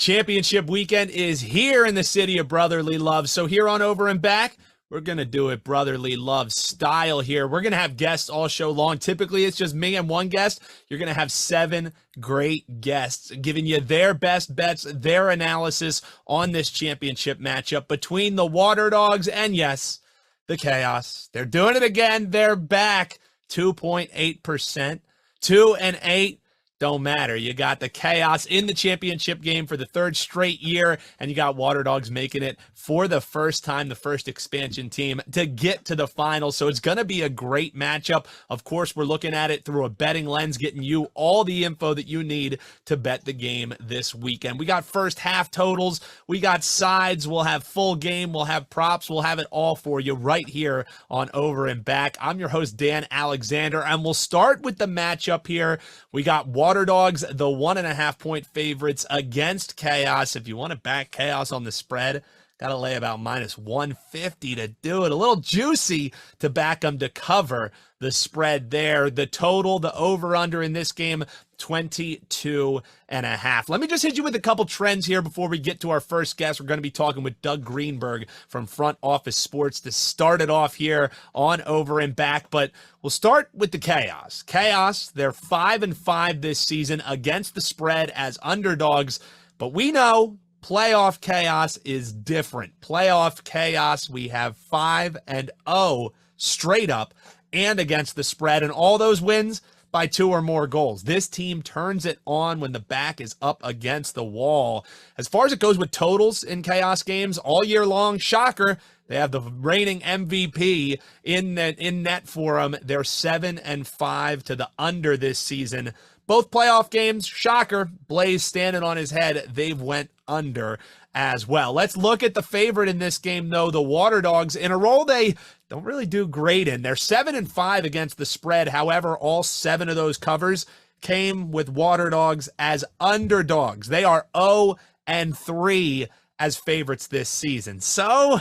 Championship weekend is here in the city of brotherly love. So here on Over and Back, we're going to do it brotherly love style here. We're going to have guests all show long. Typically, it's just me and one guest. You're going to have 7 great guests giving you their best bets, their analysis on this championship matchup between the Waterdogs and, yes, the Chaos. They're doing it again. They're back. 2.8%. 2-8. Don't matter. You got the Chaos in the championship game for the 3rd straight year, and you got Waterdogs making it for the first time, the first expansion team to get to the finals. So it's going to be a great matchup. Of course, we're looking at it through a betting lens, getting you all the info that you need to bet the game this weekend. We got first half totals. We got sides. We'll have full game. We'll have props. We'll have it all for you right here on Over and Back. I'm your host, Dan Alexander, and we'll start with the matchup here. We got Waterdogs, the 1.5-point favorites against Chaos. If you want to back Chaos on the spread, got to lay about minus 150 to do it. A little juicy to back them to cover the spread there. The total, the over-under in this game, 22.5. Let me just hit you with a couple trends here before we get to our first guest. We're going to be talking with Doug Greenberg from Front Office Sports to start it off here on Over and Back. But we'll start with the Chaos. Chaos, they're 5-5 this season against the spread as underdogs. But we know playoff Chaos is different. Playoff Chaos, we have 5-0 straight up and against the spread, and all those wins by 2 or more goals. This team turns it on when the back is up against the wall. As far as it goes with totals in Chaos games all year long, shocker, they have the reigning MVP in net for them. They're 7-5 to the under this season. Both playoff games, shocker, Blaze standing on his head, they've went under as well. Let's look at the favorite in this game, though, the Waterdogs, in a role they don't really do great in. They're 7-5 against the spread. However, all 7 of those covers came with Waterdogs as underdogs. They are 0-3 as favorites this season. So,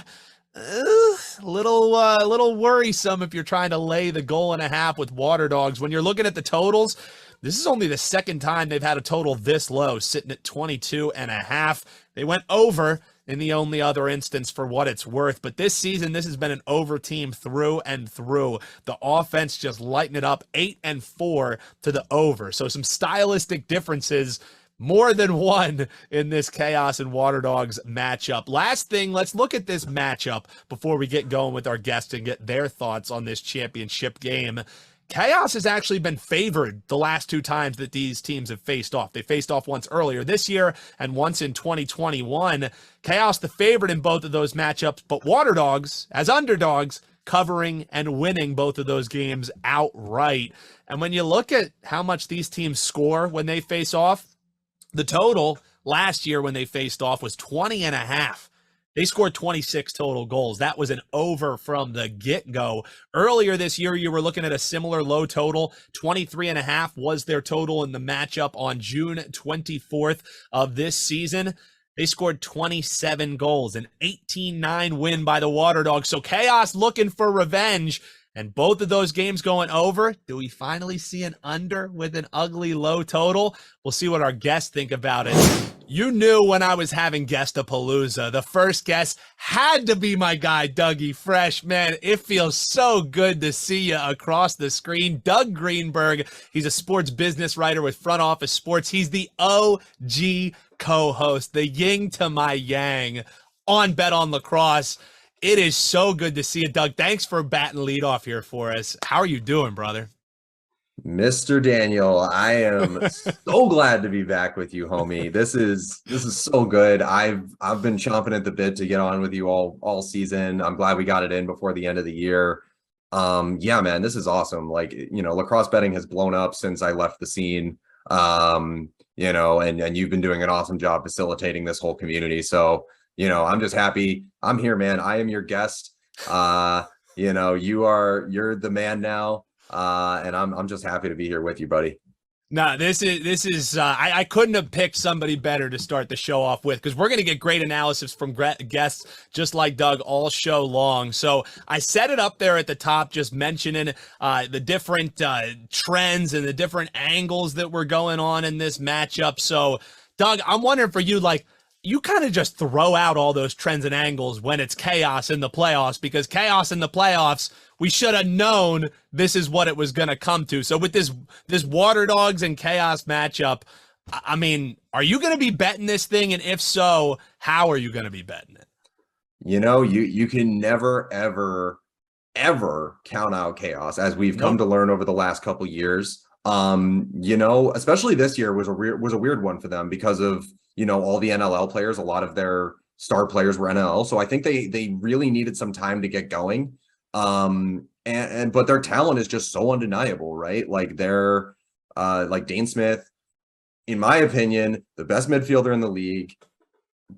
a little worrisome if you're trying to lay the 1.5 with Waterdogs. When you're looking at the totals, this is only the second time they've had a total this low, sitting at 22.5. They went over in the only other instance for what it's worth. But this season, this has been an over team through and through. The offense just lighting it up, 8-4 to the over. So some stylistic differences, more than one in this Chaos and Waterdogs matchup. Last thing, let's look at this matchup before we get going with our guests and get their thoughts on this championship game. Chaos has actually been favored the last 2 times that these teams have faced off. They faced off once earlier this year and once in 2021. Chaos the favorite in both of those matchups, but Waterdogs as underdogs covering and winning both of those games outright. And when you look at how much these teams score when they face off, the total last year when they faced off was 20.5. They scored 26 total goals. That was an over from the get-go. Earlier this year, you were looking at a similar low total. 23.5 was their total in the matchup on June 24th of this season. They scored 27 goals, an 18-9 win by the Waterdogs. So Chaos looking for revenge. And both of those games going over. Do we finally see an under with an ugly low total? We'll see what our guests think about it. You knew when I was having Guestapalooza, the first guest had to be my guy, Dougie Fresh. Man, it feels so good to see you across the screen. Doug Greenberg, he's a sports business writer with Front Office Sports. He's the OG co-host, the yin to my yang on Bet on Lacrosse. It is so good to see you, Doug. Thanks for batting lead off here for us. How are you doing, brother? Mr. Daniel, I am so glad to be back with you, homie. This is so good. I've been chomping at the bit to get on with you all season. I'm glad we got it in before the end of the year. Yeah, man, this is awesome. Like, lacrosse betting has blown up since I left the scene. And you've been doing an awesome job facilitating this whole community. So, I'm just happy. I'm here, man. I am your guest. You're the man now. And I'm just happy to be here with you, buddy. No, this is I couldn't have picked somebody better to start the show off with, because we're going to get great analysis from guests just like Doug all show long. So I set it up there at the top, just mentioning the different trends and the different angles that were going on in this matchup. So Doug, I'm wondering for you, like, you kind of just throw out all those trends and angles when it's chaos in the playoffs, because chaos in the playoffs, we should have known this is what it was going to come to. So with this Waterdogs and chaos matchup, I mean, are you going to be betting this thing? And if so, how are you going to be betting it? You know, you can never, ever count out chaos, as we've come to learn over the last couple years. You know, especially this year was a weird one for them because of, you know, all the NLL players. A lot of their star players were NLL, so I think they really needed some time to get going. But their talent is just so undeniable, right? Like they're like Dane Smith, in my opinion, the best midfielder in the league,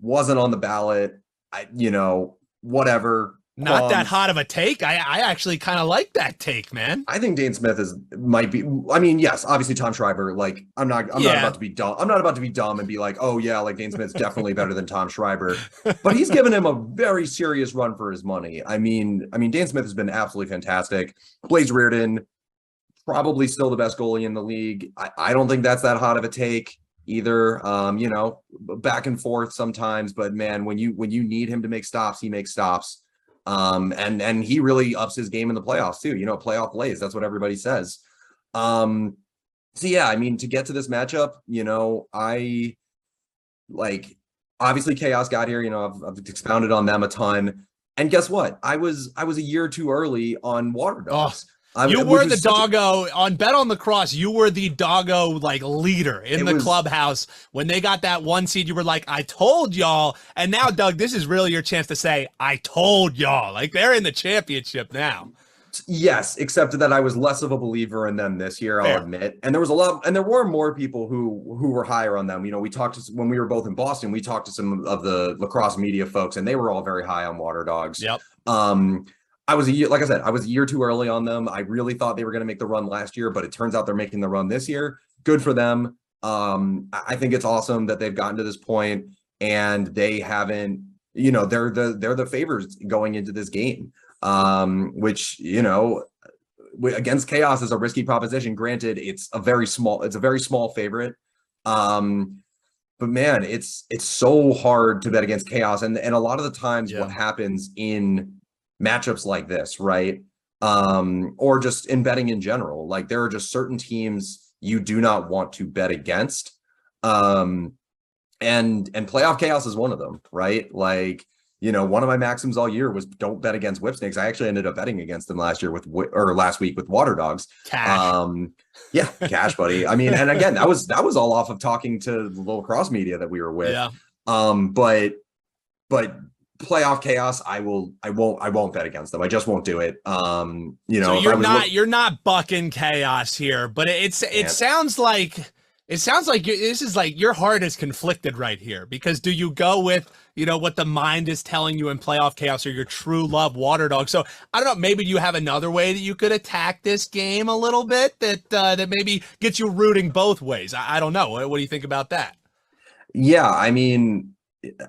wasn't on the ballot. You know, whatever. Not that hot of a take. I actually kind of like that take, man. I think Dane Smith might be. I mean, yes, obviously Tom Schreiber. Like, I'm not about to be dumb. I'm not about to be dumb and be like, oh yeah, like Dane Smith's definitely better than Tom Schreiber. But he's given him a very serious run for his money. I mean, Dane Smith has been absolutely fantastic. Blaze Reardon, probably still the best goalie in the league. I don't think that's that hot of a take either. You know, back and forth sometimes, but man, when you need him to make stops, he makes stops. And he really ups his game in the playoffs too. You know, playoff Blaze, that's what everybody says. So yeah, I mean, to get to this matchup, you know, I like, obviously chaos got here, you know, I've expounded on them a ton. And guess what? I was a year too early on Waterdogs. You were the doggo on Bet on Lacrosse. You were the doggo like leader in the clubhouse when they got that 1 seed. You were like, I told y'all. And now, Doug, this is really your chance to say, I told y'all. Like they're in the championship now. Yes, except that I was less of a believer in them this year, I'll admit. And there was a lot, and there were more people who were higher on them. You know, we talked to, when we were both in Boston, we talked to some of the lacrosse media folks, and they were all very high on Waterdogs. Yep. I was a year, like I said, I was a year too early on them. I really thought they were going to make the run last year, but it turns out they're making the run this year. Good for them. I think it's awesome that they've gotten to this point and they haven't, you know, they're the favorites going into this game, which, you know, against chaos is a risky proposition. Granted, it's a very small favorite. But man, it's so hard to bet against chaos. And a lot of the times what happens in matchups like this, right? Or just in betting in general, like there are just certain teams you do not want to bet against. And playoff chaos is one of them, right? Like, you know, one of my maxims all year was don't bet against whip snakes. I actually ended up betting against them last week with Waterdogs. Cash. Yeah, cash, buddy. I mean, and again, that was all off of talking to the lacrosse media that we were with. Yeah. But playoff chaos, I won't bet against them. I just won't do it. You know, so you're not bucking chaos here, but it sounds like this is like your heart is conflicted right here, because do you go with, you know, what the mind is telling you in playoff chaos or your true love Waterdog? So I don't know, maybe you have another way that you could attack this game a little bit that maybe gets you rooting both ways. I don't know. What do you think about that? Yeah, I mean,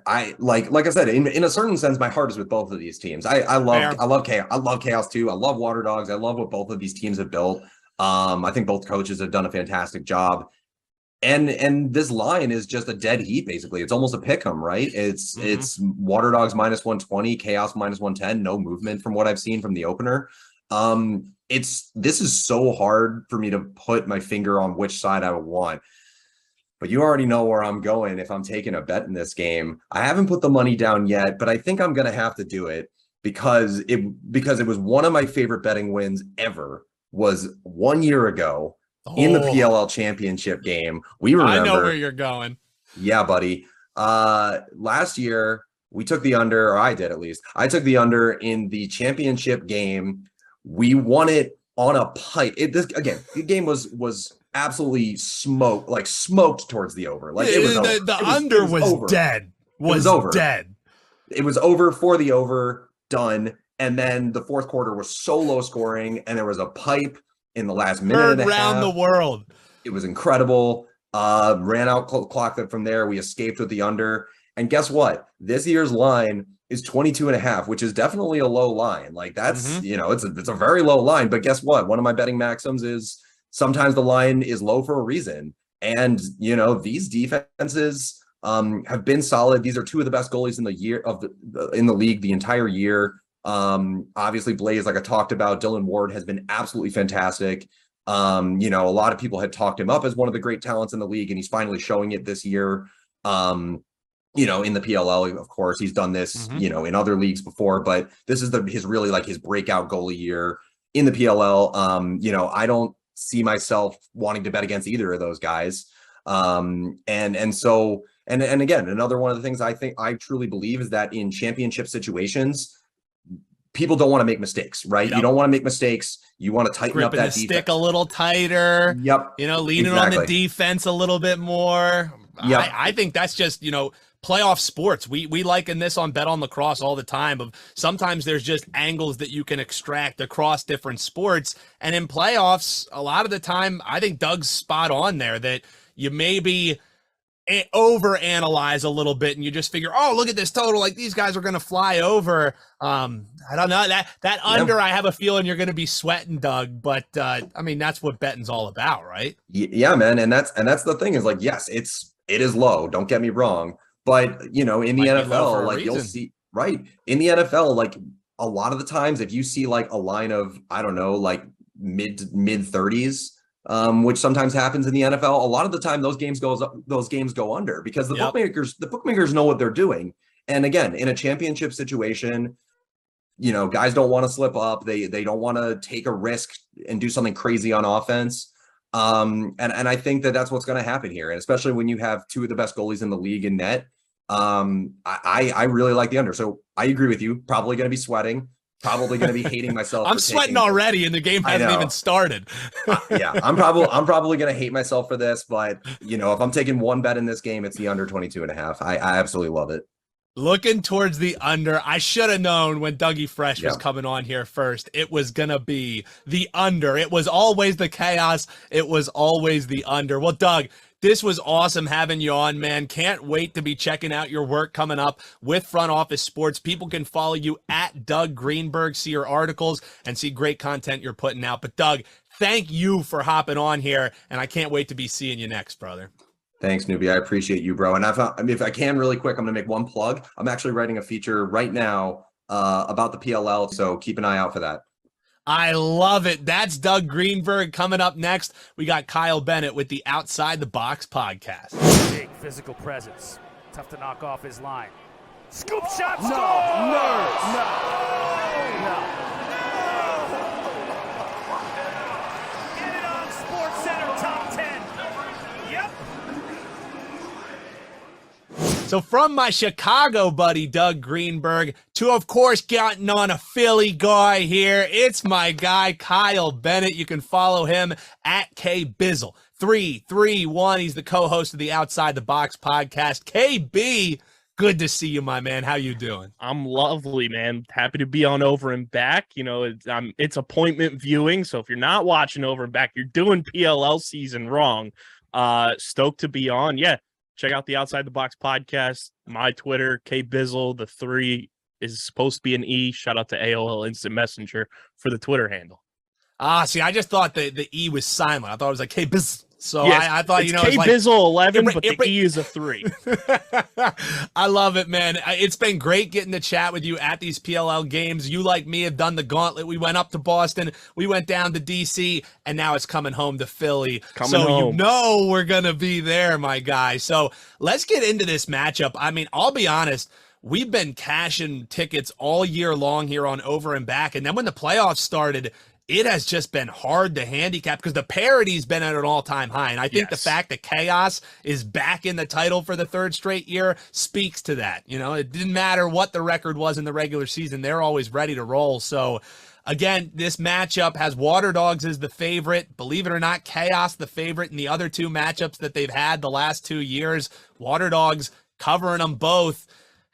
I like I said, in a certain sense, my heart is with both of these teams. I love chaos. I love chaos too. I love Waterdogs. I love what both of these teams have built. I think both coaches have done a fantastic job. And this line is just a dead heat, basically. It's almost a pick 'em, right? It's Waterdogs -120, chaos -110, no movement from what I've seen from the opener. This is so hard for me to put my finger on which side I would want. But you already know where I'm going if I'm taking a bet in this game. I haven't put the money down yet, but I think I'm going to have to do it because it was one of my favorite betting wins ever. Was 1 year ago in the PLL championship game. We remember. I know where you're going. Yeah, buddy. Last year we took the under, or I did at least. I took the under in the championship game. We won it on a pipe. The game was absolutely smoked towards the over. Like the under was dead. Was over. Dead. It was over for the over, done. And then the fourth quarter was so low scoring, and there was a pipe in the last minute and a half. Around the world. It was incredible. Ran out clock that from there. We escaped with the under. And guess what? This year's line is 22.5, which is definitely a low line. Like that's, you know, it's a very low line. But guess what? One of my betting maxims is sometimes the line is low for a reason. And, these defenses have been solid. These are two of the best goalies in the year in the league the entire year. Obviously Blaze, like I talked about, Dylan Ward has been absolutely fantastic. A lot of people had talked him up as one of the great talents in the league, and he's finally showing it this year. In the PLL, of course, he's done this, in other leagues before, but this is his really like his breakout goalie year in the PLL. I don't see myself wanting to bet against either of those guys. And again, another one of the things I truly believe is that in championship situations, people don't want to make mistakes, right? Yep. You don't want to make mistakes. You want to tighten up that defense. Stick a little tighter. Yep. Leaning on the defense a little bit more. Yep. I think that's just, playoff sports. We liken this on Bet on Lacrosse all the time. Of sometimes there's just angles that you can extract across different sports. And in playoffs, a lot of the time, I think Doug's spot on there that you maybe overanalyze a little bit and you just figure, oh, look at this total, like these guys are going to fly over. I don't know, that under, I have a feeling you're going to be sweating, Doug, but that's what betting's all about, right? Yeah, man. And that's the thing is, like, yes, it is low, don't get me wrong, but in the NFL, like you'll see, right, in the NFL, like a lot of the times if you see like a line of, I don't know, like mid 30s, which sometimes happens in the NFL. A lot of the time, those games go under because the bookmakers know what they're doing. And again, in a championship situation, guys don't want to slip up. They don't want to take a risk and do something crazy on offense. And I think that's what's going to happen here, and especially when you have two of the best goalies in the league in net. I really like the under. So I agree with you. Probably going to be sweating. Probably going to be hating myself. I'm sweating already, and the game hasn't even started. I'm probably going to hate myself for this, but if I'm taking one bet in this game, it's the under 22.5. I absolutely love it. Looking towards the under, I should have known when Dougie Fresh was coming on here first, it was going to be the under. It was always the chaos. It was always the under. Well, Doug, this was awesome having you on, man. Can't wait to be checking out your work coming up with Front Office Sports. People can follow you at Doug Greenberg, see your articles, and see great content you're putting out. But, Doug, thank you for hopping on here, and I can't wait to be seeing you next, brother. Thanks, Newbie. I appreciate you, bro. And if I can really quick, I'm going to make one plug. I'm actually writing a feature right now about the PLL, so keep an eye out for that. I love it. That's Doug Greenberg. Coming up next, we got Kyle Bennett with the Outside the Box podcast. Big physical presence. Tough to knock off his line. Scoop shot. No. Get it on Sports Center Top 10. Yep. So from my Chicago buddy, Doug Greenberg, to, of course, getting on a Philly guy here, it's my guy, Kyle Bennett. You can follow him at KBizzle331. He's the co-host of the Outside the Box podcast. KB, good to see you, my man. How you doing? I'm lovely, man. Happy to be on Over and Back. It's appointment viewing, so if you're not watching Over and Back, you're doing PLL season wrong. Stoked to be on. Yeah. Check out the Outside the Box podcast, my Twitter, KBizzle. The 3 is supposed to be an E. Shout out to AOL Instant Messenger for the Twitter handle. See, I just thought the E was silent. I thought it was like KBizzle. So yes, I thought, it's KBizzle 11, but the E is a 3. I love it, man. It's been great getting to chat with you at these PLL games. You, like me, have done the gauntlet. We went up to Boston, we went down to DC, and now it's coming home to Philly. We're going to be there, my guy. So let's get into this matchup. I'll be honest. We've been cashing tickets all year long here on Over and Back. And then when the playoffs started, it has just been hard to handicap because the parity's been at an all-time high. And I think the fact that Chaos is back in the title for the third straight year speaks to that. It didn't matter what the record was in the regular season. They're always ready to roll. So, again, this matchup has Waterdogs as the favorite. Believe it or not, Chaos the favorite in the other two matchups that they've had the last 2 years. Waterdogs covering them both.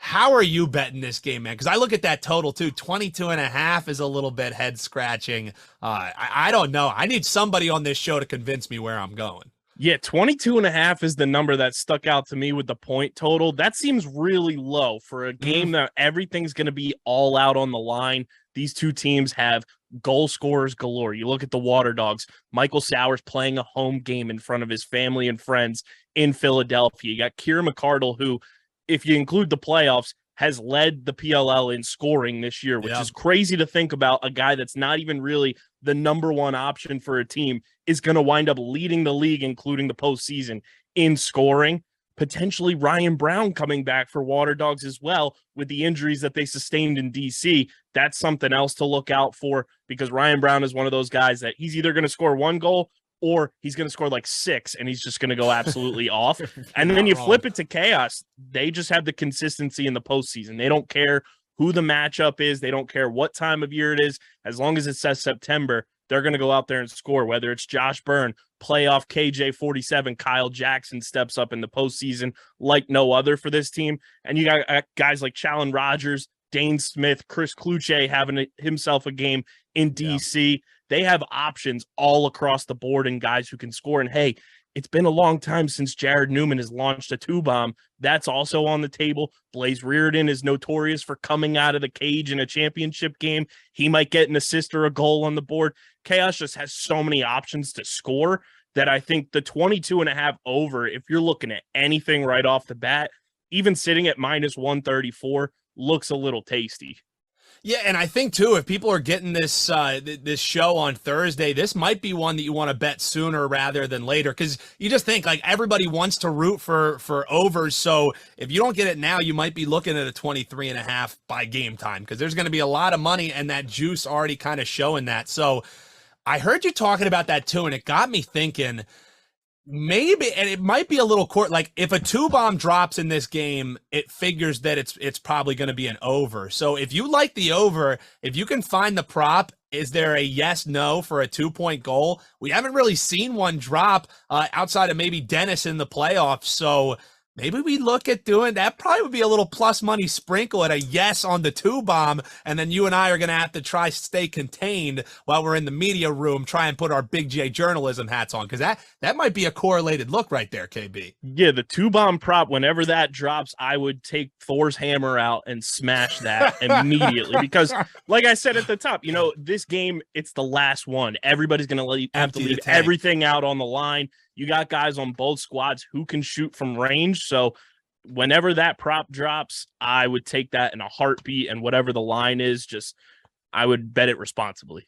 How are you betting this game, man? Because I look at that total, too. 22.5 is a little bit head-scratching. I don't know. I need somebody on this show to convince me where I'm going. Yeah, 22.5 is the number that stuck out to me with the point total. That seems really low for a game that everything's going to be all out on the line. These two teams have goal scorers galore. You look at the Waterdogs, Michael Sowers playing a home game in front of his family and friends in Philadelphia. You got Kieran McCardle, who, if you include the playoffs, has led the PLL in scoring this year, which is crazy to think about. A guy that's not even really the number one option for a team is going to wind up leading the league, including the postseason, in scoring. Potentially Ryan Brown coming back for Waterdogs as well with the injuries that they sustained in DC. That's something else to look out for, because Ryan Brown is one of those guys that he's either going to score one goal or he's going to score like 6 and he's just going to go absolutely off. And then you flip it to Chaos. They just have the consistency in the postseason. They don't care who the matchup is. They don't care what time of year it is. As long as it says September, they're going to go out there and score, whether it's Josh Byrne, playoff KJ47, Kyle Jackson steps up in the postseason like no other for this team. And you got guys like Challen Rogers, Dane Smith, Chris Kluche having himself a game in DC. Yeah. They have options all across the board and guys who can score. And hey, it's been a long time since Jared Newman has launched a 2-bomb. That's also on the table. Blaze Reardon is notorious for coming out of the cage in a championship game. He might get an assist or a goal on the board. Chaos just has so many options to score that I think the 22.5 over, if you're looking at anything right off the bat, even sitting at -134, looks a little tasty. Yeah, and I think too, if people are getting this this show on Thursday, this might be one that you want to bet sooner rather than later, because you just think like everybody wants to root for overs. So if you don't get it now, you might be looking at a 23.5 by game time, because there's going to be a lot of money and that juice already kind of showing that. So I heard you talking about that too, and it got me thinking. Maybe, and it might be a little court, like if a 2-bomb drops in this game, it figures that it's probably going to be an over. So if you like the over, if you can find the prop, is there a yes, no for a 2-point goal? We haven't really seen one drop outside of maybe Dennis in the playoffs. So maybe we look at doing that. Probably would be a little plus money sprinkle at a yes on the 2-bomb. And then you and I are going to have to try stay contained while we're in the media room, try and put our Big J journalism hats on. Cause that might be a correlated look right there, KB. Yeah. The 2-bomb prop, whenever that drops, I would take Thor's hammer out and smash that immediately, because like I said at the top, you know, this game, it's the last one. Everybody's going to have to leave everything out on the line. You got guys on both squads who can shoot from range. So whenever that prop drops, I would take that in a heartbeat. And whatever the line is, I would bet it responsibly.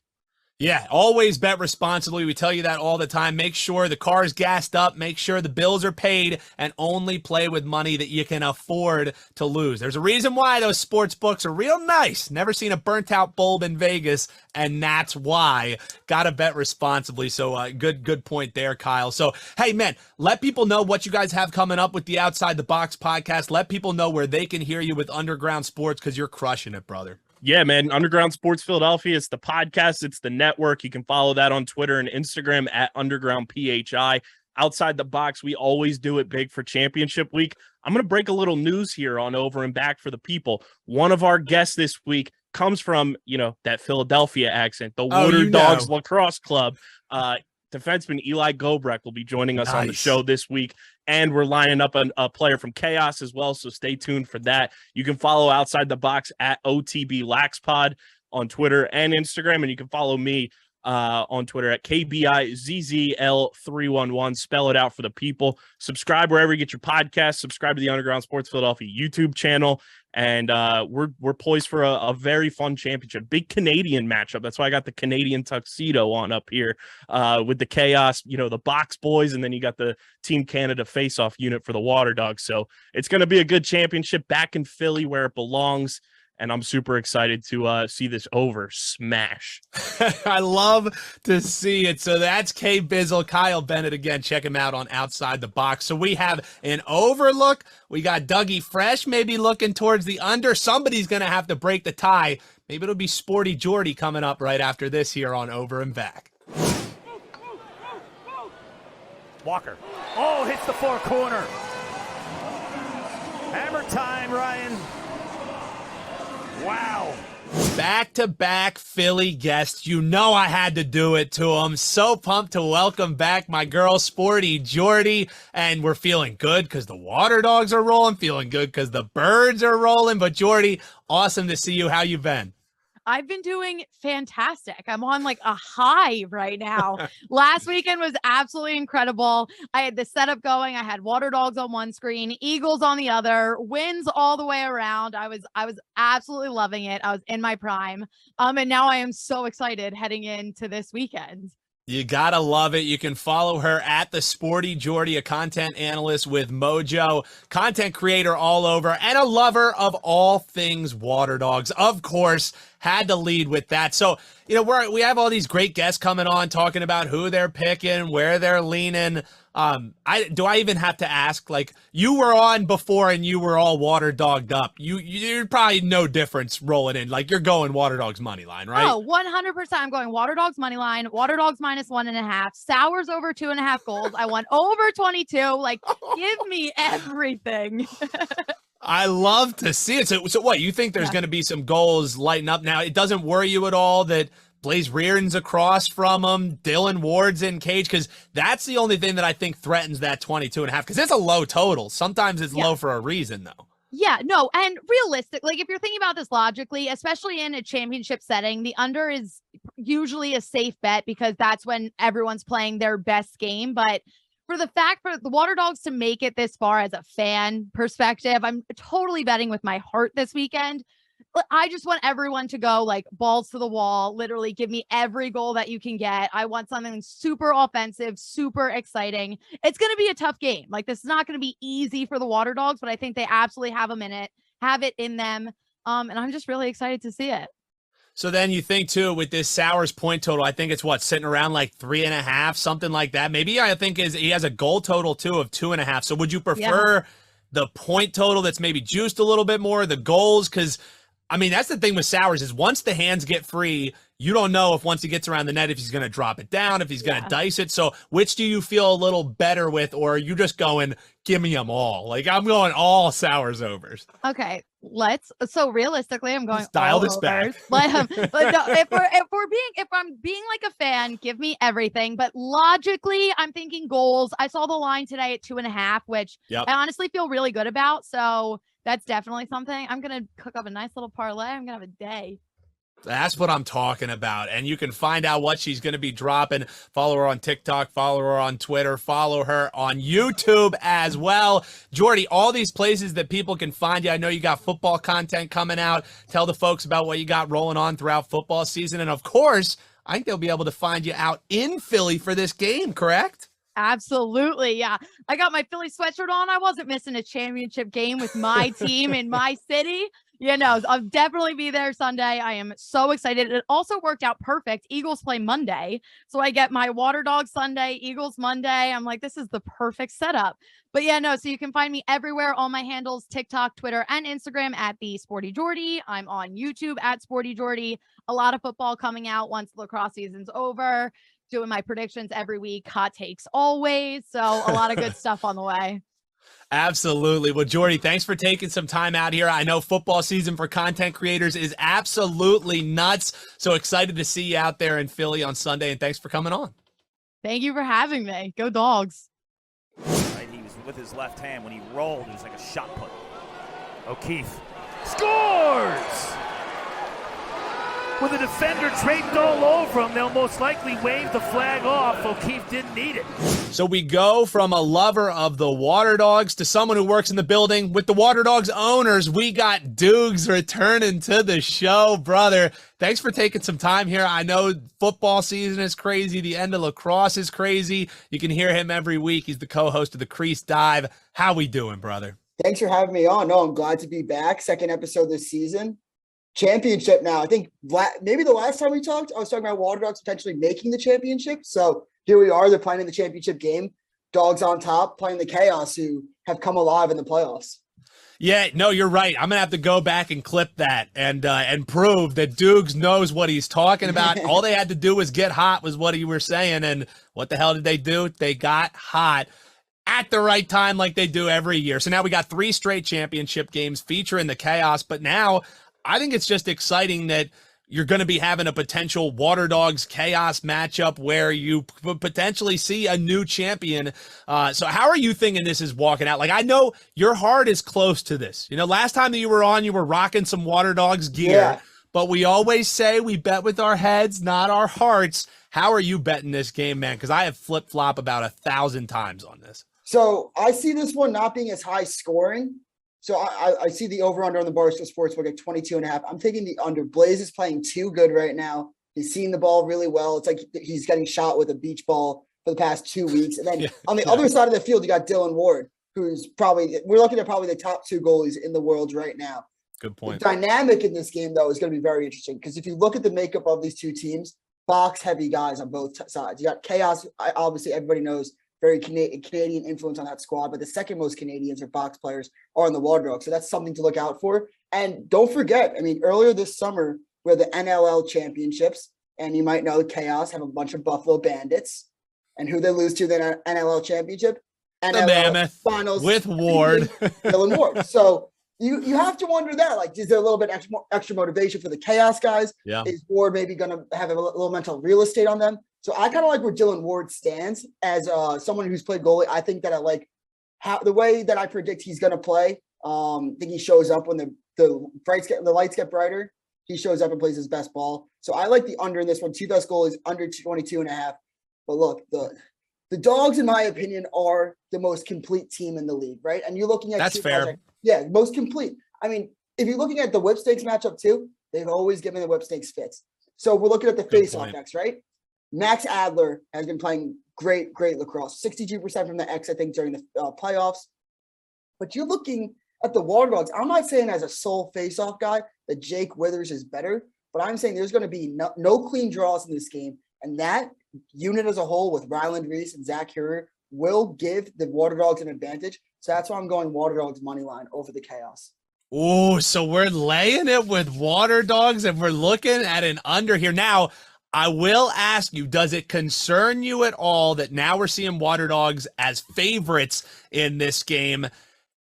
Yeah, always bet responsibly. We tell you that all the time. Make sure the car's gassed up. Make sure the bills are paid, and only play with money that you can afford to lose. There's a reason why those sports books are real nice. Never seen a burnt out bulb in Vegas, and that's why. Got to bet responsibly. So good point there, Kyle. So, hey, man, let people know what you guys have coming up with the Outside the Box podcast. Let people know where they can hear you with Underground Sports, because you're crushing it, brother. Yeah, man. Underground Sports Philadelphia. It's the podcast. It's the network. You can follow that on Twitter and Instagram at Underground PHI. Outside the Box, we always do it big for championship week. I'm going to break a little news here on Over and Back for the people. One of our guests this week comes from, that Philadelphia accent, the Waterdogs Lacrosse Club. Defenseman Eli Gobrecht will be joining us on the show this week, and we're lining up a player from Chaos as well, so stay tuned for that. You can follow Outside the Box at OTB LaxPod on Twitter and Instagram, and you can follow me on Twitter at KBIZZL311. Spell it out for the people. Subscribe wherever you get your podcasts. Subscribe to the Underground Sports Philadelphia YouTube channel. And we're poised for a very fun championship. Big Canadian matchup. That's why I got the Canadian tuxedo on up here with the Chaos, the Box Boys, and then you got the Team Canada face-off unit for the Waterdogs. So it's going to be a good championship back in Philly where it belongs. And I'm super excited to see this over smash. I love to see it. So that's K Bizzle, Kyle Bennett again. Check him out on Outside the Box. So we have an overlook. We got Dougie Fresh maybe looking towards the under. Somebody's going to have to break the tie. Maybe it'll be Sporty Jordy coming up right after this here on Over and Back. Walker. Oh, hits the far corner. Hammer time, Ryan. Wow. Back-to-back Philly guests. I had to do it to them. So pumped to welcome back my girl, Sporty Jordy. And we're feeling good because the Waterdogs are rolling. Feeling good because the Birds are rolling. But Jordy, awesome to see you. How you been? I've been doing fantastic. I'm on like a high right now. Last weekend was absolutely incredible. I had the setup going. I had Waterdogs on one screen, Eagles on the other, wins all the way around. I was absolutely loving it. I was in my prime. And now I am so excited heading into this weekend. You gotta love it. You can follow her at the Sporty Jordy, a content analyst with Mojo, content creator all over, and a lover of all things Waterdogs. Of course, had to lead with that. So, you know, we have all these great guests coming on talking about who they're picking, where they're leaning. Do I even have to ask? Like, you were on before and you were all Waterdogged up. You're probably no difference rolling in. Like, you're going Waterdogs money line, right? Oh, 100%. I'm going Waterdogs money line, Waterdogs -1.5, Sours over 2.5 goals. I won over 22. Like, give me everything. I love to see it. So what, you think there's going to be some goals lighting up now? It doesn't worry you at all that Blaze Reardon's across from him, Dylan Ward's in cage? Because that's the only thing that I think threatens that 22.5, because it's a low total. Sometimes it's low for a reason, though. Yeah, no, and realistic, like if you're thinking about this logically, especially in a championship setting, the under is usually a safe bet because that's when everyone's playing their best game. But for the fact for the Waterdogs to make it this far as a fan perspective, I'm totally betting with my heart this weekend. I just want everyone to go like balls to the wall, literally give me every goal that you can get. I want something super offensive, super exciting. It's going to be a tough game. Like, this is not going to be easy for the Waterdogs, but I think they absolutely have it in them. And I'm just really excited to see it. So then you think too, with this Sours point total, I think it's sitting around like 3.5, something like that. Maybe I think he has a goal total too of 2.5. So would you prefer the point total that's maybe juiced a little bit more, the goals? Because I mean, that's the thing with Sours is once the hands get free, you don't know if once he gets around the net, if he's going to drop it down, if he's going to dice it. So which do you feel a little better with, or are you just going, give me them all? Like, I'm going all Sours overs. Okay, so realistically, I'm going let's dial all this overs. back. But no, if I'm being like a fan, give me everything. But logically, I'm thinking goals. I saw the line today at 2.5, which I honestly feel really good about. So that's definitely something. I'm going to cook up a nice little parlay. I'm going to have a day. That's what I'm talking about. And you can find out what she's going to be dropping. Follow her on TikTok, follow her on Twitter, follow her on YouTube as well. Jordy, all these places that people can find you. I know you got football content coming out. Tell the folks about what you got rolling on throughout football season. And of course, I think they'll be able to find you out in Philly for this game, correct? Absolutely. Yeah. I got my Philly sweatshirt on. I wasn't missing a championship game with my team in my city. You know, I'll definitely be there Sunday. I am so excited. It also worked out perfect. Eagles play Monday. So I get my Waterdogs Sunday, Eagles Monday. I'm like, this is the perfect setup. But yeah, no, so you can find me everywhere. All my handles, TikTok, Twitter, and Instagram at the Sporty Jordy. I'm on YouTube at Sporty Jordy. A lot of football coming out once the lacrosse season's over. Doing my predictions every week, hot takes always. So a lot of good stuff on the way. Absolutely. Well, Jordy, thanks for taking some time out here. I know football season for content creators is absolutely nuts. So excited to see you out there in Philly on Sunday, and thanks for coming on. Thank you for having me. Go Dogs. Right, he was with his left hand when he rolled. It was like a shot put. O'Keefe scores! With a defender draped all over him, they'll most likely wave the flag off. O'Keefe didn't need it. So we go from a lover of the Waterdogs to someone who works in the building with the Waterdogs owners. We got Doogs returning to the show, brother. Thanks for taking some time here. I know football season is crazy. The end of lacrosse is crazy. You can hear him every week. He's the co-host of the Crease Dive. How we doing, brother? Thanks for having me on. No, I'm glad to be back. Second episode this season. Championship now. I think maybe the last time we talked, I was talking about Waterdogs potentially making the championship. So here we are. They're playing in the championship game. Dogs on top, playing the Chaos, who have come alive in the playoffs. Yeah, no, you're right. I'm going to have to go back and clip that and prove that Doogs knows what he's talking about. All they had to do was get hot was what you were saying. And what the hell did they do? They got hot at the right time like they do every year. So now we got 3 straight championship games featuring the Chaos. But now I think it's just exciting that you're going to be having a potential Waterdogs Chaos matchup where you potentially see a new champion. So how are you thinking this is walking out? Like, I know your heart is close to this. You know, last time that you were on, you were rocking some Waterdogs gear. Yeah. but we always say we bet with our heads, not our hearts. How are you betting this game, man? Because I have flip-flop about 1,000 times on this. So I see this one not being as high scoring. So I see the over-under on the Barstool Sportsbook at 22.5. I'm taking the under. Blaze is playing too good right now. He's seeing the ball really well. It's like he's getting shot with a beach ball for the past 2 weeks. And then on the other side of the field, you got Dylan Ward, who's we're looking at probably the top 2 goalies in the world right now. Good point. The dynamic in this game, though, is going to be very interesting because if you look at the makeup of these two teams, box-heavy guys on both sides. You got Chaos, obviously everybody knows, very Canadian influence on that squad, but the second most Canadians or box players are on the Waterdogs. So that's something to look out for. And don't forget, I mean, earlier this summer, we had the NLL championships, and you might know the Chaos have a bunch of Buffalo Bandits. And who they lose to the NLL championship? NLL Mammoth finals with Ward. Dylan Ward. So you have to wonder that, like, is there a little bit extra motivation for the Chaos guys? Yeah. Is Ward maybe going to have a little mental real estate on them? So I kind of like where Dylan Ward stands as someone who's played goalie. I think that I like the way that I predict he's going to play. I think he shows up when the lights get brighter. He shows up and plays his best ball. So I like the under in this one. 2 best goalies under 22.5. But look, the Dogs, in my opinion, are the most complete team in the league, right? And you're looking at That's fair. Most complete. I mean, if you're looking at the whip stakes matchup too, they've always given the whip stakes fits. So we're looking at the face-off X, right? Max Adler has been playing great lacrosse. 62% from the X, I think, during the playoffs. But you're looking at the Waterdogs. I'm not saying as a sole face-off guy that Jake Withers is better, but I'm saying there's going to be no clean draws in this game. And that unit as a whole with Ryland Reese and Zach Heuer will give the Waterdogs an advantage. So that's why I'm going Waterdogs money line over the Chaos. Oh, so we're laying it with Waterdogs and we're looking at an under here. Now, I will ask you, does it concern you at all that now we're seeing Waterdogs as favorites in this game?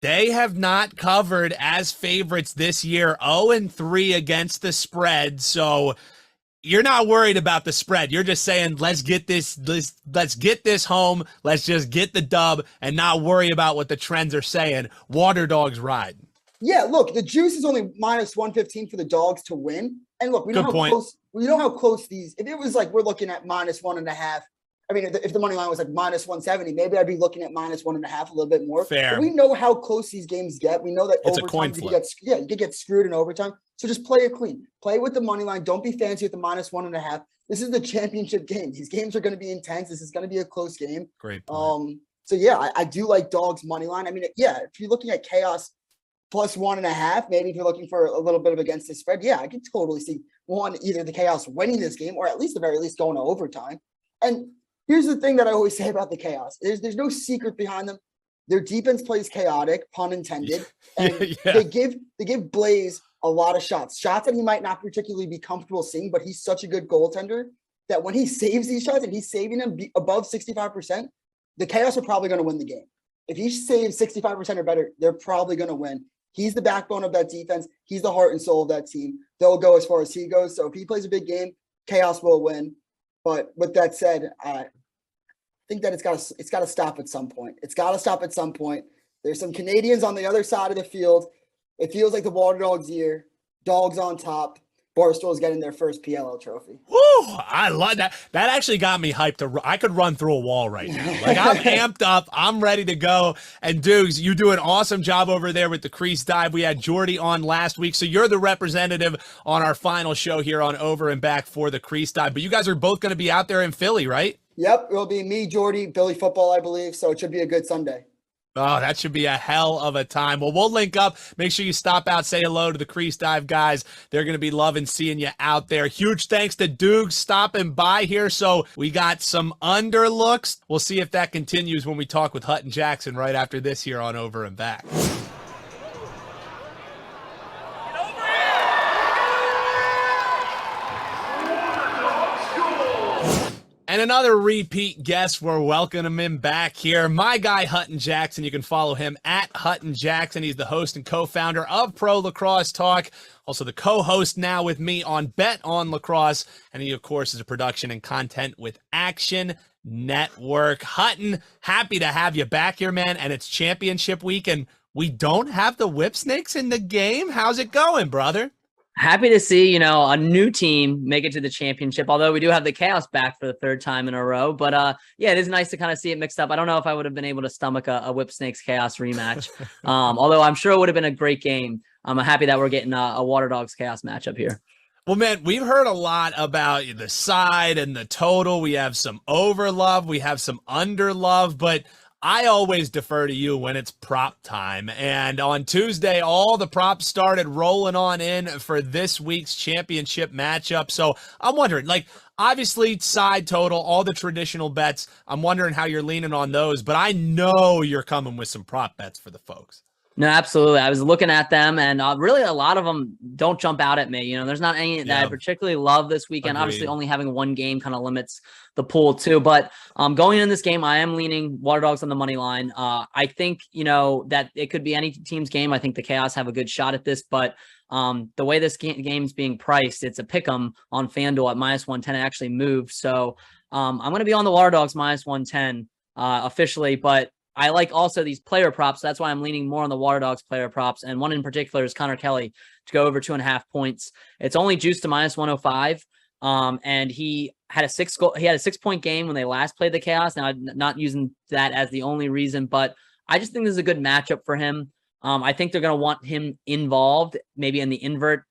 They have not covered as favorites this year, 0-3 against the spread. So you're not worried about the spread. You're just saying, let's get this home. Let's just get the dub and not worry about what the trends are saying. Waterdogs ride. Yeah, look, the juice is only minus 115 for the Dogs to win. And look, we know how close these, if it was like we're looking at minus 1.5, I mean, if the money line was like minus 170, maybe I'd be looking at minus 1.5 a little bit more. Fair. But we know how close these games get. We know that it's overtime, a coin flip. you could get screwed in overtime. So just play it clean. Play with the money line. Don't be fancy with the minus 1.5. This is the championship game. These games are going to be intense. This is going to be a close game. Great point. So yeah, I do like Dogs money line. I mean, yeah, if you're looking at Chaos plus 1.5, maybe if you're looking for a little bit of against the spread, yeah, I can totally see either the Chaos winning this game or at least the very least going to overtime. And here's the thing that I always say about the Chaos. There's no secret behind them. Their defense plays chaotic, pun intended. And they give Blaze a lot of shots that he might not particularly be comfortable seeing, but he's such a good goaltender that when he saves these shots and he's saving them above 65%, the Chaos are probably going to win the game. If he saves 65% or better, they're probably going to win. He's the backbone of that defense. He's the heart and soul of that team. They'll go as far as he goes. So if he plays a big game, Chaos will win. But with that said, I think that it's got to stop at some point. It's got to stop at some point. There's some Canadians on the other side of the field. It feels like the Waterdogs year. Dogs on top. Barstool is getting their first PLL trophy. Woo! I love that. That actually got me hyped. I could run through a wall right now. Like, I'm amped up. I'm ready to go. And Doogs, you do an awesome job over there with the Crease dive. We had Jordy on last week, so you're the representative on our final show here on Over and Back for the Crease dive. But you guys are both going to be out there in Philly, right? Yep, it'll be me, Jordy, Billy Football, I believe. So it should be a good Sunday. Oh, that should be a hell of a time. Well, we'll link up. Make sure you stop out, say hello to the Crease Dive guys. They're going to be loving seeing you out there. Huge thanks to Doogs stopping by here. So we got some underlooks. We'll see if that continues when we talk with Hutton Jackson right after this here on Over and Back. And another repeat guest, we're welcoming him back here. My guy, Hutton Jackson. You can follow him at Hutton Jackson. He's the host and co-founder of Pro Lacrosse Talk. Also the co-host now with me on Bet on Lacrosse. And he, of course, is a production and content with Action Network. Hutton, happy to have you back here, man. And it's championship week, and we don't have the Whip Snakes in the game. How's it going, brother? Happy to see, a new team make it to the championship, although we do have the Chaos back for the third time in a row. But yeah, it is nice to kind of see it mixed up. I don't know if I would have been able to stomach a Whip Snakes Chaos rematch, although I'm sure it would have been a great game. I'm happy that we're getting a Waterdogs Chaos matchup here. Well, man, we've heard a lot about the side and the total. We have some over love, we have some under love, but I always defer to you when it's prop time. And on Tuesday, all the props started rolling on in for this week's championship matchup. So I'm wondering, obviously side total, all the traditional bets, I'm wondering how you're leaning on those, but I know you're coming with some prop bets for the folks. No, absolutely. I was looking at them, and really a lot of them don't jump out at me. There's not any that I particularly love this weekend. Agreed. Obviously, only having one game kind of limits the pool too. But going in this game, I am leaning Waterdogs on the money line. I think, that it could be any team's game. I think the Chaos have a good shot at this, but the way this game's being priced, it's a pick 'em on FanDuel at -110. It actually moved. So I'm going to be on the Waterdogs -110 officially, but I like also these player props. That's why I'm leaning more on the Waterdogs player props. And one in particular is Connor Kelly to go over 2.5 points. It's only juiced to -105. And he had a 6-point game when they last played the Chaos. Now, I'm not using that as the only reason, but I just think this is a good matchup for him. I think they're going to want him involved, maybe in the invert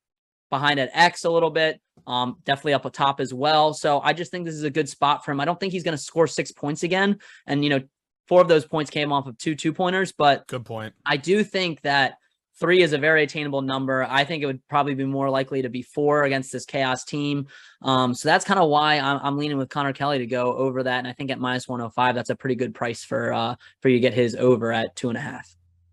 behind at X a little bit. Definitely up atop as well. So I just think this is a good spot for him. I don't think he's going to score 6 points again. And, 4 of those points came off of 2 2-pointers, but good point. I do think that 3 is a very attainable number. I think it would probably be more likely to be 4 against this Chaos team. So that's kind of why I'm leaning with Connor Kelly to go over that. And I think at -105, that's a pretty good price for you to get his over at 2.5.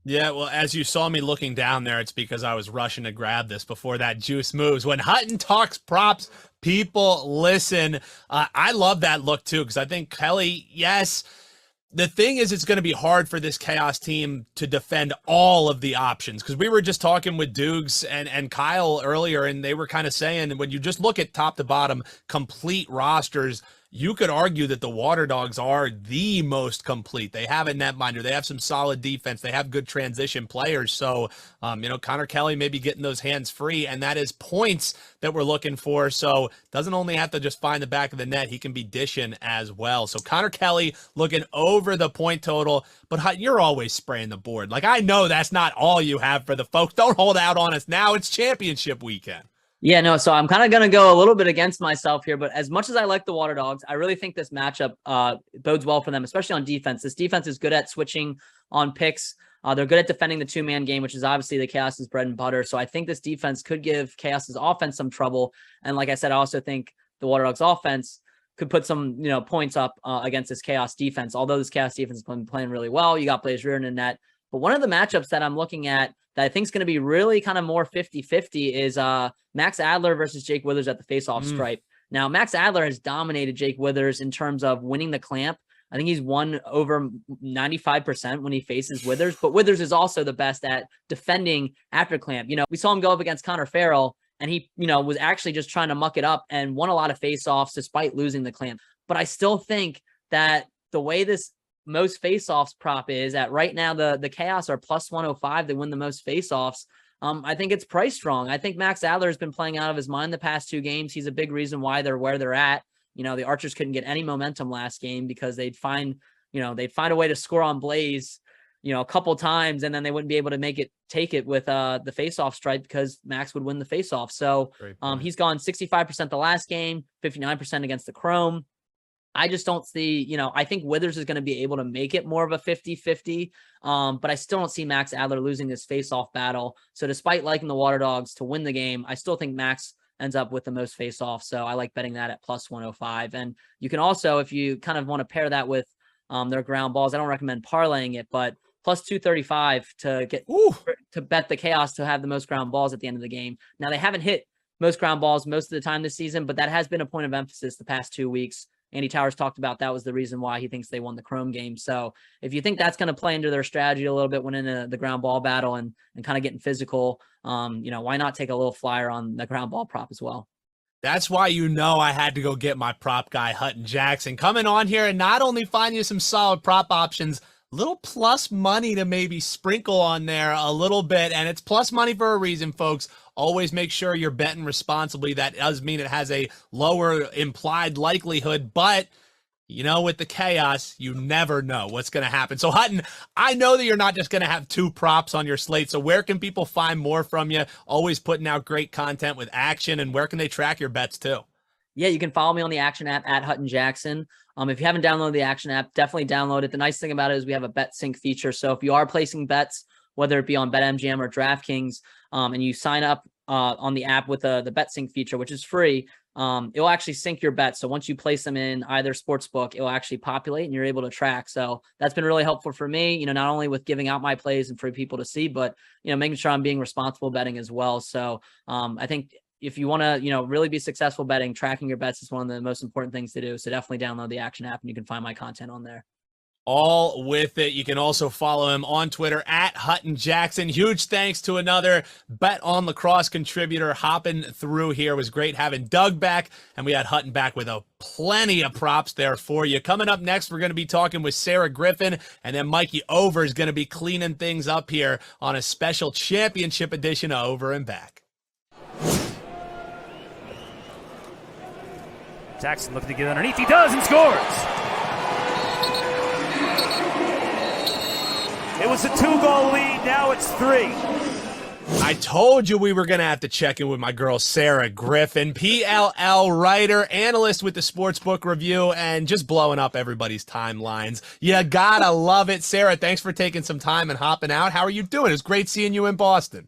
Yeah, well, as you saw me looking down there, it's because I was rushing to grab this before that juice moves. When Hutton talks props, people listen. I love that look too, because I think Kelly, yes. The thing is, it's going to be hard for this Chaos team to defend all of the options, because we were just talking with Doogs and Kyle earlier, and they were kind of saying when you just look at top to bottom complete rosters, you could argue that the Waterdogs are the most complete. They have a netminder. They have some solid defense. They have good transition players. So, Connor Kelly may be getting those hands free, and that is points that we're looking for. So doesn't only have to just find the back of the net. He can be dishing as well. So Connor Kelly looking over the point total, but you're always spraying the board. I know that's not all you have for the folks. Don't hold out on us now. It's championship weekend. Yeah, no, so I'm kind of going to go a little bit against myself here, but as much as I like the Waterdogs, I really think this matchup bodes well for them, especially on defense. This defense is good at switching on picks. They're good at defending the two-man game, which is obviously the Chaos's bread and butter. So I think this defense could give Chaos's offense some trouble. And like I said, I also think the Waterdogs offense could put some, points up against this Chaos defense. Although this Chaos defense has been playing really well, you got Blaze Reardon in net. But one of the matchups that I'm looking at that I think is going to be really kind of more 50-50 is Max Adler versus Jake Withers at the faceoff stripe. Now, Max Adler has dominated Jake Withers in terms of winning the clamp. I think he's won over 95% when he faces Withers, but Withers is also the best at defending after clamp. We saw him go up against Connor Farrell, and he, was actually just trying to muck it up and won a lot of faceoffs despite losing the clamp. But I still think that the way this most faceoffs prop is at right now, the Chaos are +105 to win the most faceoffs. I think it's priced wrong. I think Max Adler has been playing out of his mind the past 2 games. He's a big reason why they're where they're at. The Archers couldn't get any momentum last game because they'd find a way to score on Blaze, a couple times, and then they wouldn't be able to take it with the faceoff stripe because Max would win the faceoff. So he's gone 65% the last game, 59% against the Chrome. I just don't see, I think Withers is going to be able to make it more of a 50-50, but I still don't see Max Adler losing this face-off battle. So despite liking the Waterdogs to win the game, I still think Max ends up with the most face-off. So I like betting that at +105. And you can also, if you kind of want to pair that with their ground balls, I don't recommend parlaying it, but +235 to bet the Chaos to have the most ground balls at the end of the game. Now, they haven't hit most ground balls most of the time this season, but that has been a point of emphasis the past 2 weeks. Andy Towers talked about that was the reason why he thinks they won the Chrome game. So if you think that's going to play into their strategy a little bit when in the ground ball battle and kind of getting physical, why not take a little flyer on the ground ball prop as well? That's why I had to go get my prop guy, Hutton Jackson, coming on here and not only find you some solid prop options little plus money to maybe sprinkle on there a little bit. And it's plus money for a reason, folks. Always make sure you're betting responsibly. That does mean it has a lower implied likelihood, but you know, with the chaos, you never know what's going to happen. So Hutton, I know that you're not just going to have 2 props on your slate. So where can people find more from you? Always putting out great content with action, and where can they track your bets too? Yeah, you can follow me on the Action app at Hutton Jackson. If you haven't downloaded the Action app, definitely download it. The nice thing about it is we have a bet sync feature. So if you are placing bets, whether it be on BetMGM or DraftKings, and you sign up on the app with the bet sync feature, which is free, it will actually sync your bets. So once you place them in either Sportsbook, it will actually populate and you're able to track. So that's been really helpful for me, not only with giving out my plays and for people to see, but, making sure I'm being responsible betting as well. So I think if you want to, really be successful betting, tracking your bets is one of the most important things to do. So definitely download the Action app and you can find my content on there. All with it. You can also follow him on Twitter at Hutton Jackson. Huge thanks to another Bet on Lacrosse contributor hopping through here. It was great having Doug back, and we had Hutton back with plenty of props there for you. Coming up next, we're going to be talking with Sarah Griffin, and then Mikey Over is going to be cleaning things up here on a special championship edition of Over and Back. Jackson looking to get underneath. He does and scores. It was a 2-goal lead. Now it's 3. I told you we were going to have to check in with my girl, Sarah Griffin, PLL writer, analyst with the Sportsbook Review, and just blowing up everybody's timelines. You gotta love it. Sarah, thanks for taking some time and hopping out. How are you doing? It's great seeing you in Boston.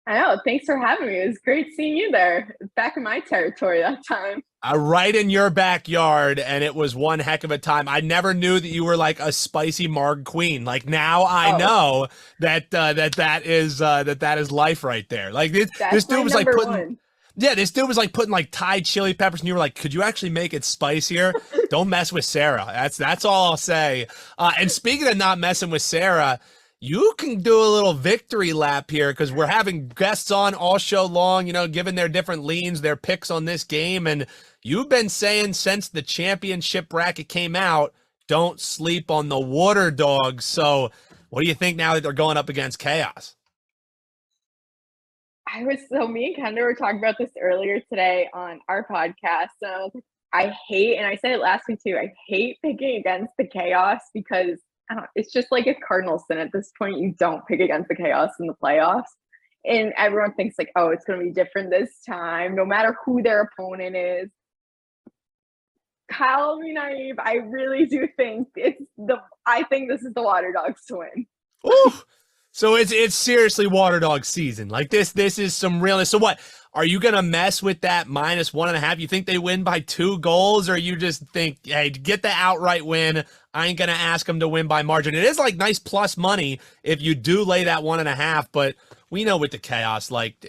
I know. Thanks for having me. It was great seeing you there. Back in my territory that time. Right in your backyard, and it was one heck of a time. I never knew that you were like a spicy marg queen. Like now I know that that is life right there. Like this dude was like putting this dude was like putting like Thai chili peppers, and you were like, could you actually make it spicier? Don't mess with Sarah. That's all I'll say. And speaking of not messing with Sarah, you can do a little victory lap here because we're having guests on all show long, giving their different leans, their picks on this game. And you've been saying since the championship bracket came out, don't sleep on the Waterdogs. So what do you think now that they're going up against Chaos? Me and Kendra were talking about this earlier today on our podcast. So I hate, and I said it last week too, I hate picking against the Chaos because it's just like a cardinal sin at this point. You don't pick against the Chaos in the playoffs. And everyone thinks like, oh, it's going to be different this time, no matter who their opponent is. Kyle, be naive. I really do think I think this is the Waterdogs to win. Ooh. So it's seriously Waterdog season. Like this is some realness. So what? Are you going to mess with that -1.5? You think they win by 2 goals, or you just think, hey, get the outright win? I ain't going to ask them to win by margin. It is like nice plus money if you do lay that 1.5, but we know with the Chaos, like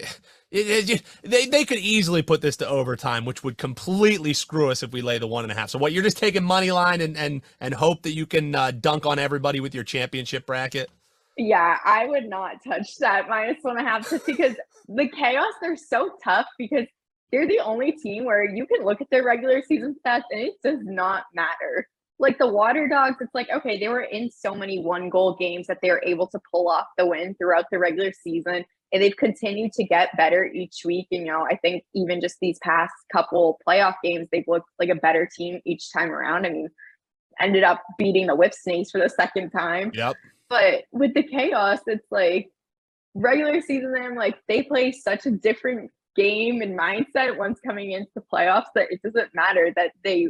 they could easily put this to overtime, which would completely screw us if we lay the 1.5. So what? You're just taking money line and hope that you can dunk on everybody with your championship bracket? Yeah, I would not touch that -1.5 just because the Chaos, they're so tough because they're the only team where you can look at their regular season stats and it does not matter. Like the Waterdogs, it's like, okay, they were in so many 1-goal games that they were able to pull off the win throughout the regular season. And they've continued to get better each week. And, I think even just these past couple playoff games, they've looked like a better team each time around. I mean, ended up beating the Whip Snakes for the second time. Yep. But with the Chaos, it's like regular season, they play such a different game and mindset once coming into the playoffs that it doesn't matter that the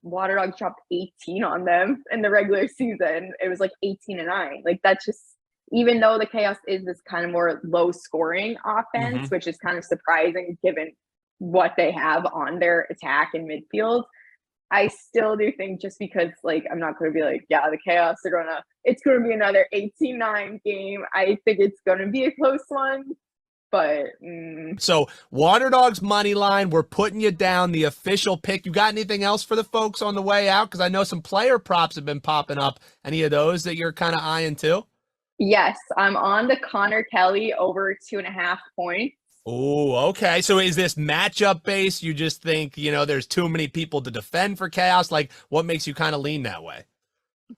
Waterdogs dropped 18 on them in the regular season. It was like 18-9. Like that's just, even though the Chaos is this kind of more low scoring offense, which is kind of surprising given what they have on their attack and midfield. I still do think just because I'm not going to be like, yeah, the Chaos it's going to be another 18-9 game. I think it's going to be a close one, but. So Waterdogs money line, we're putting you down, the official pick. You got anything else for the folks on the way out? Because I know some player props have been popping up. Any of those that you're kind of eyeing too? Yes, I'm on the Connor Kelly over 2.5 points. Oh, okay. So is this matchup based? You just think, there's too many people to defend for Chaos? Like, what makes you kind of lean that way?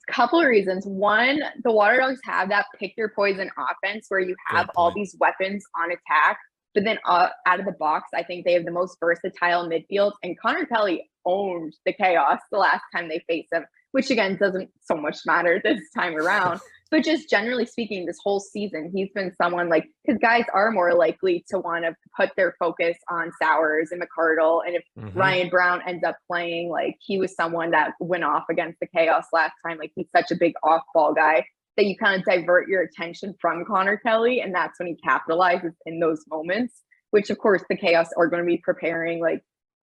Couple of reasons. One, the Waterdogs have that pick your poison offense where you have all these weapons on attack, but then out of the box, I think they have the most versatile midfield. And Connor Kelly owned the Chaos the last time they faced him, which again doesn't so much matter this time around. But just generally speaking, this whole season, he's been someone like, because guys are more likely to want to put their focus on Sowers and McCardle. And if Ryan Brown ends up playing, like he was someone that went off against the Chaos last time. Like he's such a big off-ball guy that you kind of divert your attention from Connor Kelly. And that's when he capitalizes in those moments, which of course the Chaos are going to be preparing. Like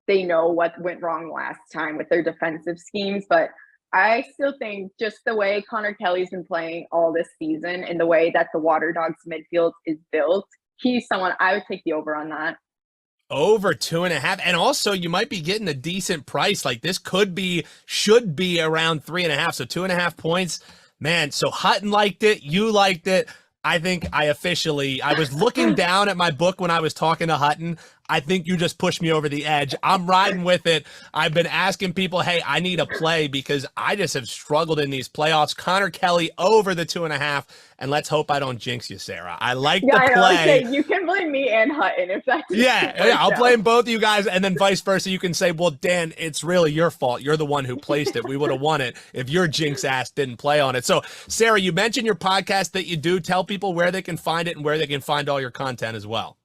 they know what went wrong last time with their defensive schemes, but I still think just the way Connor Kelly's been playing all this season and the way that the Waterdogs midfield is built, he's someone I would take the over on that. Over 2.5. And also you might be getting a decent price. Like this should be around 3.5. So 2.5 points, man. So Hutton liked it. You liked it. I think I was looking down at my book when I was talking to Hutton. I think you just pushed me over the edge. I'm riding with it. I've been asking people, hey, I need a play because I just have struggled in these playoffs. Connor Kelly over the 2.5. And let's hope I don't jinx you, Sarah. I like the play. Okay, you can blame me and Hutton if that's I'll blame both of you guys, and then vice versa. You can say, well, Dan, it's really your fault. You're the one who placed it. We would have won it if your jinx ass didn't play on it. So, Sarah, you mentioned your podcast that you do. Tell people where they can find it and where they can find all your content as well.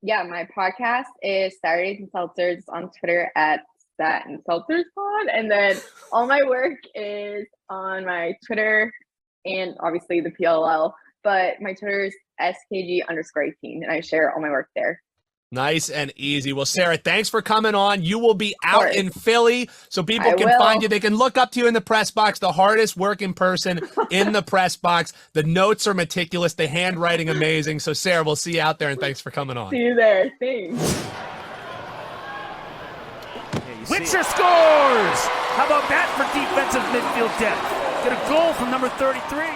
Yeah, my podcast is Saturdays and Seltzers on Twitter at Sat and Seltzers Pod. And then all my work is on my Twitter and obviously the PLL. But my Twitter is SKG_18, and I share all my work there. Nice and easy. Well, Sarah, thanks for coming on. You will be out in Philly, so people can find you. They can look up to you in the press box, the hardest working person in the press box. The notes are meticulous, the handwriting amazing. So, Sarah, we'll see you out there, and thanks for coming on. See you there. Thanks. Witcher scores! How about that for defensive midfield depth? Get a goal from number 33.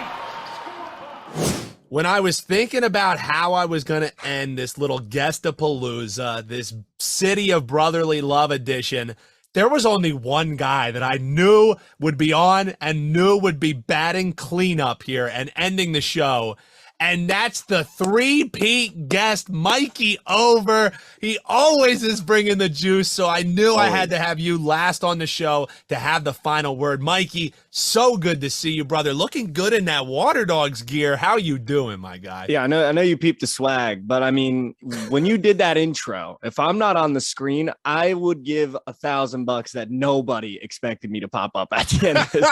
When I was thinking about how I was going to end this little Guestapalooza, this City of Brotherly Love edition, there was only one guy that I knew would be on and knew would be batting cleanup here and ending the show. And that's the three-peat guest, Mikey Over. He always is bringing the juice, so I knew I had to have you last on the show to have the final word. Mikey, so good to see you, brother. Looking good in that Waterdogs gear. How you doing, my guy? Yeah, I know you peeped the swag, but I mean, when you did that intro, if I'm not on the screen, I would give $1,000 that nobody expected me to pop up at the end of this.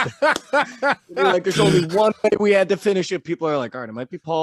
Like, there's only one way we had to finish it. People are like, all right, it might be Paul.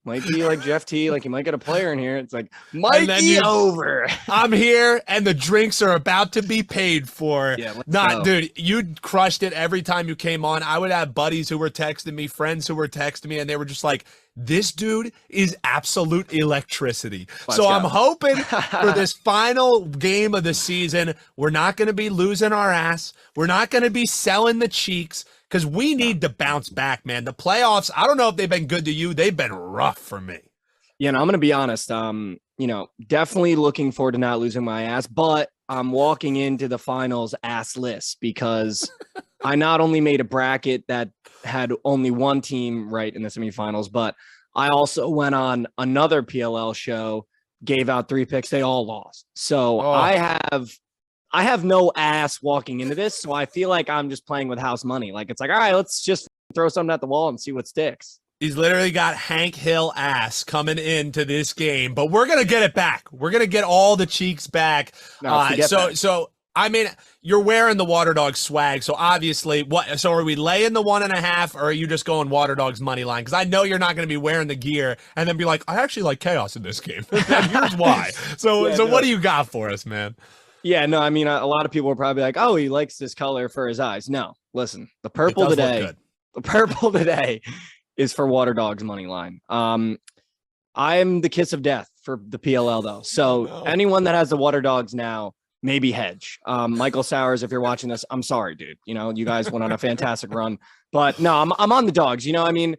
Might be like Jeff T. Like you might get a player in here. It's like Mikey Over. I'm here, and the drinks are about to be paid for. Yeah, dude, you crushed it every time you came on. I would have buddies who were texting me, friends who were texting me, and they were just like, this dude is absolute electricity. I'm hoping for this final game of the season, we're not going to be losing our ass. We're not going to be selling the cheeks. Because we need to bounce back, man. The playoffs, I don't know if they've been good to you. They've been rough for me. Yeah, no, I'm going to be honest. Definitely looking forward to not losing my ass, but I'm walking into the finals assless because I not only made a bracket that had only one team right in the semifinals, but I also went on another PLL show, gave out 3 picks. They all lost. So I have no ass walking into this, so I feel like I'm just playing with house money. Like, it's like, all right, let's just throw something at the wall and see what sticks. He's literally got Hank Hill ass coming into this game, but we're going to get it back. We're going to get all the cheeks back. So, I mean, you're wearing the Waterdogs swag, so obviously, so are we laying the 1.5, or are you just going Waterdogs money line? Because I know you're not going to be wearing the gear and then be like, I actually like chaos in this game. And here's why. So what do you got for us, man? Yeah, no, I mean, a lot of people are probably like, oh, he likes this color for his eyes. No, listen, the purple today is for Waterdogs money line. I am the kiss of death for the PLL though. So anyone that has the Waterdogs now, maybe hedge. Michael Sowers, if you're watching this, I'm sorry, dude. You guys went on a fantastic run, but no, I'm on the dogs. I mean,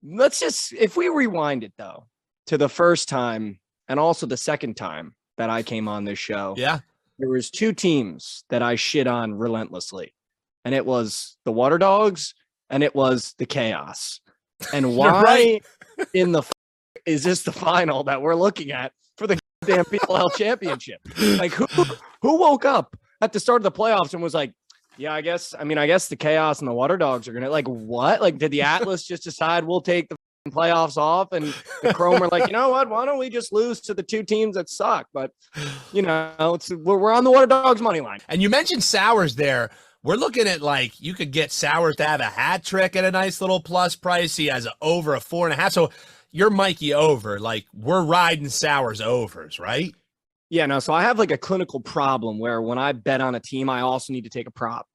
let's just, if we rewind it though, to the first time and also the second time that I came on this show. Yeah. There was 2 teams that I shit on relentlessly, and it was the Waterdogs and it was the Chaos. And You're why right. in the is this the final that we're looking at for the damn PLL championship? Like who woke up at the start of the playoffs and was like, yeah, I guess the Chaos and the Waterdogs are gonna, like, what? Like, did the Atlas just decide we'll take the playoffs off, and the Chrome are like, you know what? Why don't we just lose to the two teams that suck? But we're on the Waterdogs money line. And you mentioned Sowers there. We're looking at, like, you could get Sowers to have a hat trick at a nice little plus price. He has over a 4.5. So you're Mikey over. Like, we're riding Sowers overs, right? Yeah, no. So I have like a clinical problem where when I bet on a team, I also need to take a prop.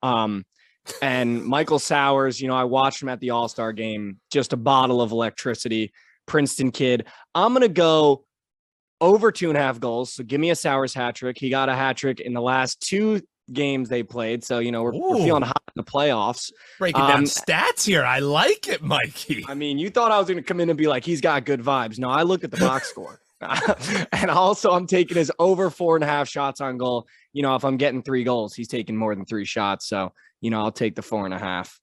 And Michael Sowers, I watched him at the All-Star game, just a bottle of electricity, Princeton kid. I'm going to go over 2.5 goals. So give me a Sowers hat trick. He got a hat trick in the last 2 games they played. So, we're feeling hot in the playoffs. Breaking down stats here. I like it, Mikey. I mean, you thought I was going to come in and be like, he's got good vibes. No, I looked at the box score. And also I'm taking his over 4.5 shots on goal. If I'm getting 3 goals, he's taking more than 3 shots. So, I'll take the 4.5.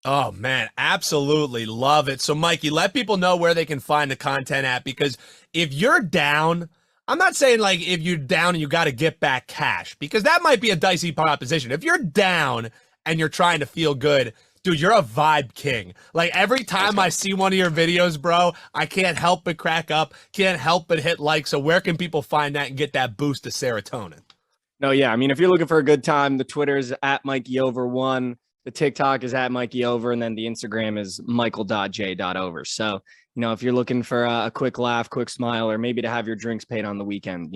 Oh, man, absolutely love it. So, Mikey, let people know where they can find the content at, because if you're down, I'm not saying like if you're down and you got to get back cash, because that might be a dicey proposition. If you're down and you're trying to feel good, dude, you're a vibe king. Like, every time I see one of your videos, bro, I can't help but crack up, can't help but hit like. So where can people find that and get that boost of serotonin? No, yeah. I mean, if you're looking for a good time, the Twitter is at MikeyOver1, the TikTok is at MikeyOver, and then the Instagram is Michael.J.Over. So, if you're looking for a quick laugh, quick smile, or maybe to have your drinks paid on the weekend,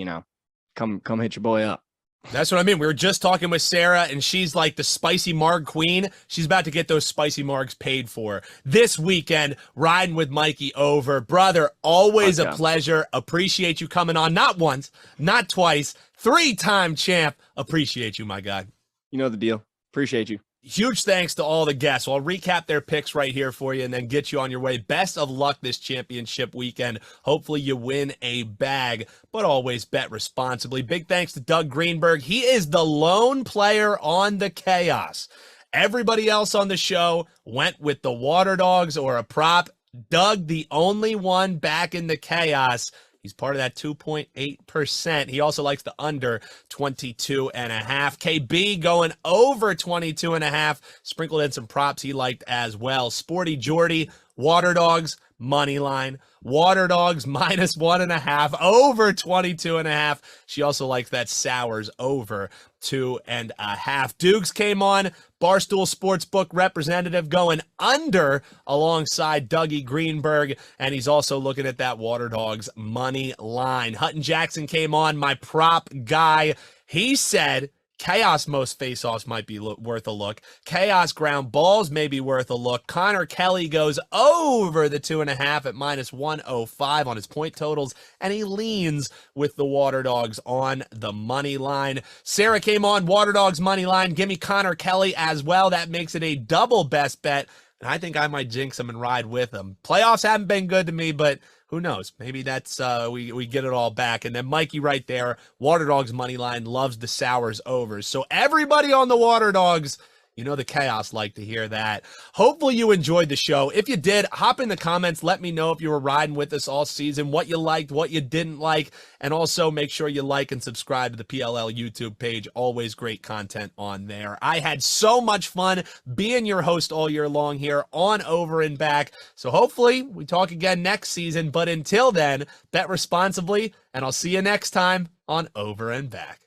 come hit your boy up. That's what I mean. We were just talking with Sarah, and she's like the spicy marg queen. She's about to get those spicy margs paid for this weekend, riding with Mikey over. Brother, always a pleasure. Appreciate you coming on. Not once, not twice, 3-time champ. Appreciate you, my guy. You know the deal. Appreciate you. Huge thanks to all the guests. I'll recap their picks right here for you and then get you on your way. Best of luck this championship weekend. Hopefully you win a bag, but always bet responsibly. Big thanks to Doug Greenberg. He is the lone player on the Chaos. Everybody else on the show went with the Waterdogs or a prop. Doug, the only one back in the Chaos. He's part of that 2.8%. He also likes the under 22.5. KB going over 22.5. Sprinkled in some props he liked as well. Sporty, Jordy, Waterdogs, money line. Waterdogs minus 1.5, over 22.5. She also likes that Sowers over 2.5. Doogs came on, Barstool Sportsbook representative, going under alongside Dougie Greenberg, and he's also looking at that Waterdogs money line. Hutton Jackson came on, my prop guy. He said Chaos most faceoffs might be worth a look. Chaos ground balls may be worth a look. Connor Kelly goes over the 2.5 at minus 105 on his point totals, and he leans with the Waterdogs on the money line. Sarah came on, Waterdogs money line. Give me Connor Kelly as well. That makes it a double best bet, and I think I might jinx him and ride with him. Playoffs haven't been good to me, but who knows? Maybe that's we get it all back. And then Mikey right there, Waterdogs money line, loves the Sowers overs. So everybody on the Waterdogs, the Chaos like to hear that. Hopefully you enjoyed the show. If you did, hop in the comments. Let me know if you were riding with us all season, what you liked, what you didn't like. And also make sure you like and subscribe to the PLL YouTube page. Always great content on there. I had so much fun being your host all year long here on Over and Back. So hopefully we talk again next season. But until then, bet responsibly, and I'll see you next time on Over and Back.